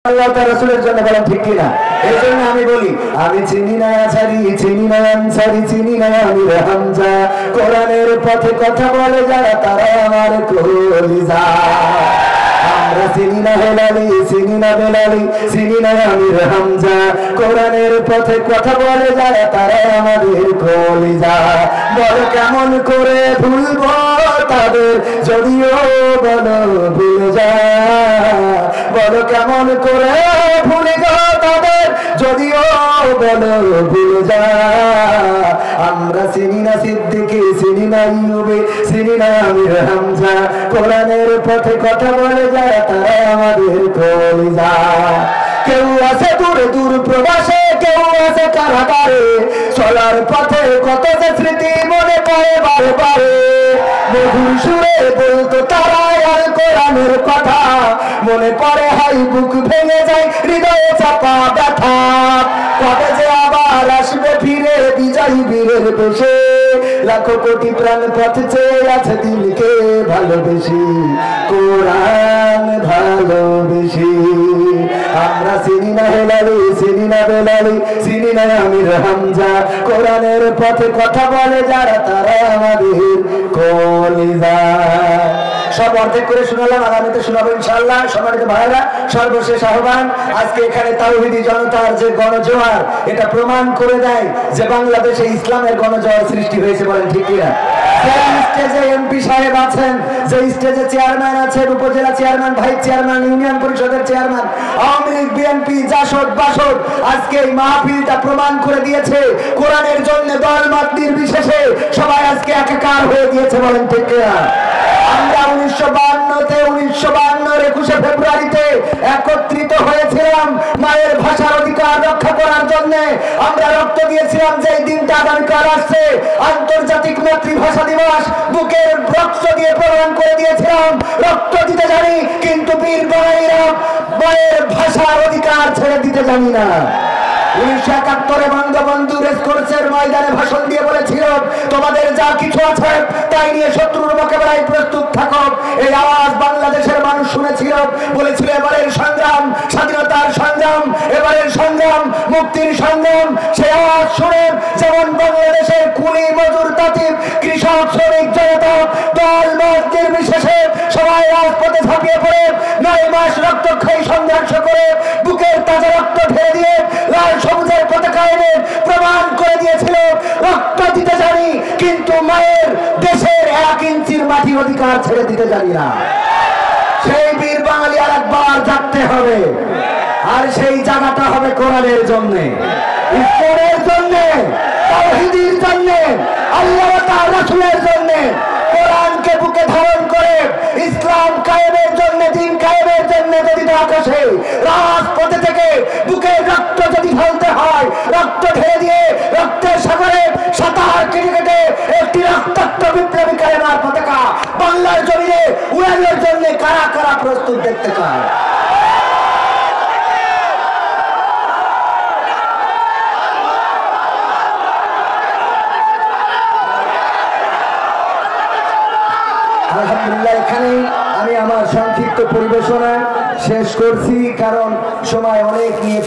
আল্লাহ তার রাসূলের জন্য বলেন ঠিক কি না? এজন্য আমি বলি, আমি চিনি না আছারি, চিনি না আনসারি, চিনি না আমির হামজা, কোরআনের পথে কথা বলে যারা তারা আমার কলিজা। আমরা চিনি না হেলালি, চিনি না বেলালি, চিনি না আমির হামজা, কোরআনের পথে কথা বলে যারা তারা আমাদের কলিজা। বলো কেমন করে ভুলবো তাদের, যদিও বলো ভুলে যা। বলো কেমন করে ভুলে গো তাদের, যদিও বলো ভুলে যা। আমরা চিনি না সিদ্দিকী, চিনি না ইউবে, চিনি না আমির হামজা, কোরআনের পথে কথা বলে যায় তারা আমাদের কলিজা। কেউ আছে দূর দূর প্রবাসে, কেউ আছে কারাগারে, চলার পথে কত যে স্মৃতি মনে পড়ে বারে বারে। মধুর সুরে বলতো তারা আর কোরআনের কথা, মনে পড়ে হাই বুক ভেঙে যায়, হৃদয়ে চাপা ব্যথা। কবে যে আবার আসবে ফিরে বিজয়ী বীরের বেশে, লাখো কোটি প্রাণ পথ চেয়ে আছে দিলকে ভালোবেসে, কোরআন ভালোবেসে। আমরা চিনি না হেলালি, চিনি না বেলালি, চিনি না আমির হামজা, কোরআনের পথে কথা বলে যারা তারা আমাদের কলিজা। সব অর্ধেক করে শোনালাম, আগামীতে শোনাবো ইনশাআল্লাহ। সম্মানিত ভাইরা, সর্বশেষ আহ্বান, আজকে এখানে তাওহীদি জনতার যে গণজোয়ার, এটা প্রমাণ করে দেয় যে বাংলাদেশে ইসলামের গণজোয়ার সৃষ্টি হয়েছে। বলেন ঠিক কিনা? যে স্টেজে এমপি সাহেব আছেন, যে স্টেজে চেয়ারম্যান আছেন, উপজেলা চেয়ারম্যান, ভাইস চেয়ারম্যান, ইউনিয়ন পরিষদের চেয়ারম্যান, আওয়ামী লীগ, বিএনপি, জাসদ, বাসদ, আজকে এই মাহফিলটা প্রমাণ করে দিয়েছে কোরআনের জন্য দল মত নির্বিশেষে সবাই আজকে একাকার হয়ে গিয়েছে। বলেন ঠিক কিনা? আমরা 1952 21 ফেব্রুয়ারিতে একত্রিত হয়েছিলাম মায়ের ভাষার অধিকার রক্ষা করার জন্য। আমরা রক্ত দিয়েছিলাম যে দিনটা আগামীকাল আসছে, আন্তর্জাতিক মাতৃভাষা দিবস। বুকের রক্ত দিয়ে প্রমাণ করে দিয়েছিলাম রক্ত দিতে জানি, কিন্তু বীর বীরাঙ্গনারা মায়ের ভাষার অধিকার ছেড়ে দিতে জানি না। 1971 বঙ্গবন্ধু রেসকোর্সের ময়দানে ভাষণ দিয়ে বলেছিল, তোমাদের যা কিছু আছে তাই নিয়ে শত্রুর মোকাবেলায় প্রস্তুত থাকো। এই আওয়াজ বাংলাদেশের মানুষ শুনেছিল। বলেছিল এবারের সংগ্রাম স্বাধীনতার সংগ্রাম, এবারের সংগ্রাম মুক্তির সংগ্রাম। সেই আওয়াজ শুনে যেমন বাংলাদেশের কুলি, মজুর, তাঁতি, কৃষক, শ্রমিক জনতা দল মত নির্বিশেষে সবাই রাজপথে ঝাঁপিয়ে পড়ে 9 মাস রক্তক্ষয়ী সংঘর্ষ করে বুকের তাজা রক্ত ঢেলে দিয়ে লাল সবুজের পতাকা এনে প্রমাণ করে দিয়েছিল রক্ত দিতে জানি, কিন্তু মায়ের দেশের 1 ইঞ্চির মাটি অধিকার ছেড়ে দিতে জানি না। সেই বীর বাঙালি আর একবার জাগতে হবে, আর সেই জায়গাটা হবে কোরআনের জন্য, ইসলামের জন্য, তাওহীদের জন্য, আল্লাহ তাআলার রাসূলের জন্য। কোরআনকে বুকে ধারণ করে ইসলাম কায়েমের জন্য, দ্বীন কায়েমের জন্য যদি আকাশে রাজপথে থেকে বুকের রক্ত যদি ঢালতে হয়, রক্ত ঢেলে দিয়ে রক্তের সাগরে সাঁতার কেটে কেটে একটি রক্তাক্ত বিপ্লবী কালেমার পতাকা বাংলার জমিনে উড়ানোর জন্য কারা কারা প্রস্তুত দেখতে চায়? আলহামদুলিল্লাহ, এখানেই আমি আমার সংক্ষিপ্ত পরিবেশনা শেষ করছি, কারণ সময় অনেক নিয়ে